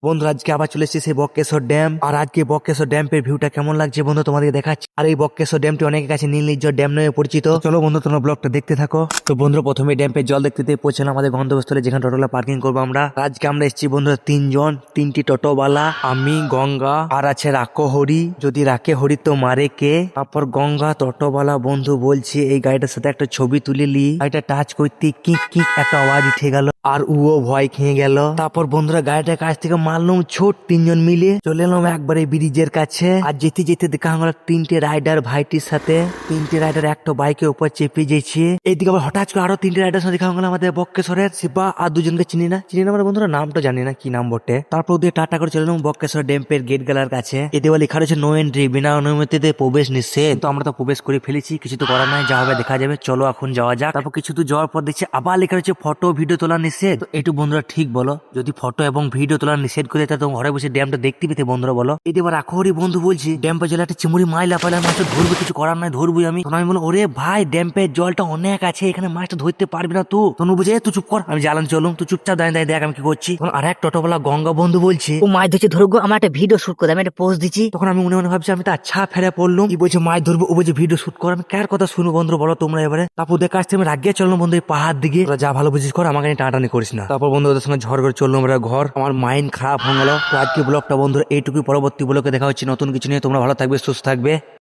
বন্ধু আজকে আবার চলে এসেছি সেই বক্রেশ্বর ড্যাম। আর আজকে বক্রেশ্বর ড্যামের ভিউটা কেমন লাগছে বন্ধু তোমাদেরকে দেখাচ্ছি। আর এই বক্রেশ্বর ড্যামটি অনেকের কাছে নীল নির্ঝর ড্যাম নামে পরিচিত। চলো বন্ধু তোমরা ব্লগটা দেখতে থাকো। তো বন্ধু প্রথমে ড্যামের জল দেখতে পৌঁছলাম আমাদের গন্তব্যস্থলে, যেখানে টোটোলা পার্কিং করবো আমরা। আজকে আমরা এসেছি বন্ধু তিনজন, তিনটি টোটোওয়ালা, আমি, গঙ্গা আর আছে রাকো হরি। যদি রাকে হরি তো মারে কে। তারপর গঙ্গা টোটোওয়ালা বন্ধু বলছে এই গাড়িটার সাথে একটা ছবি তুলে লি। গাড়িটা টাচ করতে কিক কিক একটা আওয়াজ উঠে গেল, আর উও ভয় খেয়ে গেল। তারপর বন্ধুরা গাড়িটার কাছ থেকে মারলাম ছোট, তিনজন মিলে চলে এলাম একবারে ব্রিজের কাছে। আর যেতে যেতে দেখা গেল তিনটে রাইডার ভাইটির সাথে। তিনটে রাইডার একটা বাইকের উপর চেপে যেছে। এইদিকে আবার হঠাৎ করে আরো তিনটে রাইডার সাথে দেখা গেল আমাদের বক্রেশ্বরের শিবা। আর দুজনকে চিনি না মানে বন্ধুরা নামটা জানি না কি নাম বটে। তারপর ওদের টাটা করে চলে এলাম বক্রেশ্বর ড্যামের গেট গেলার কাছে। এতে বলে লেখা রয়েছে নো এন্ট্রি, বিনা অনুমতিতে প্রবেশ নিষেধ। তো আমরা তো প্রবেশ করে ফেলেছি, কিছু তো করার নাই, যা হবে দেখা যাবে। চলো এখন যাওয়া যাক। তারপর কিছু তো যাওয়ার পর দেখছি আবার লেখা রয়েছে ফটো ভিডিও তোলা নিষেধ। তো একটু বন্ধুরা ঠিক বলো, যদি ফটো এবং ভিডিও তোলা নিষেধ করে তাহলে তুমি ঘরে বসে ড্যামটা দেখতে পেতে বন্ধুরা বলো। এতে এবার আখরি বন্ধু বলছি ড্যাম্পে জলে একটা চিমুড়ি মাইলা পাইলে মাছটা ধরবে, কিছু করার নাই, ধরবই আমি। তখন আমি বলো ওরে ভাই ড্যাম্পের জলটা অনেক আছে, এখানে মাছটা ধরতে পারবি না তুই। তখন বুঝে তুই চুপ কর, আমি জ্বালান চলুম, তুই চুপচাপ দাঁড়িয়ে দেখ আমি কি করছি। তখন আর এক টোটোওয়ালা গঙ্গা বন্ধু বলছে ও মাছ ধরছে ধরবো, আমার একটা ভিডিও শুট করে আমি একটা পোস্ট দিচ্ছি। তখন আমি মনে মনে ভাবছি আমি তো আচ্ছা ফেরে পড়লাম। কি বলছে মাছ ধরবো, ও বলছে ভিডিও শুট কর। আমি কার কথা শুনবো বন্ধু বলো তোমরা এবারে। তারপর ওদের কাছ থেকে আমি রাগিয়ে চললাম বন্ধু এই পাহাড় দিকে। তোরা যা ভালো বুঝিস কর, আমাকে নিয়ে টানাটানি করিস না। তারপর বন্ধু ওদের সঙ্গে ঝড় করে চললাম আমরা ঘর। আমার মাইন্ড খারাপ হয়ে গেল। তো আজকে ব্লগটা বন্ধুরা এইটুকুই, পরবর্তী ব্লগে দেখা হচ্ছে নতুন কিছু নিয়ে। তোমরা ভালো থাকবে, সুস্থ থাকবে।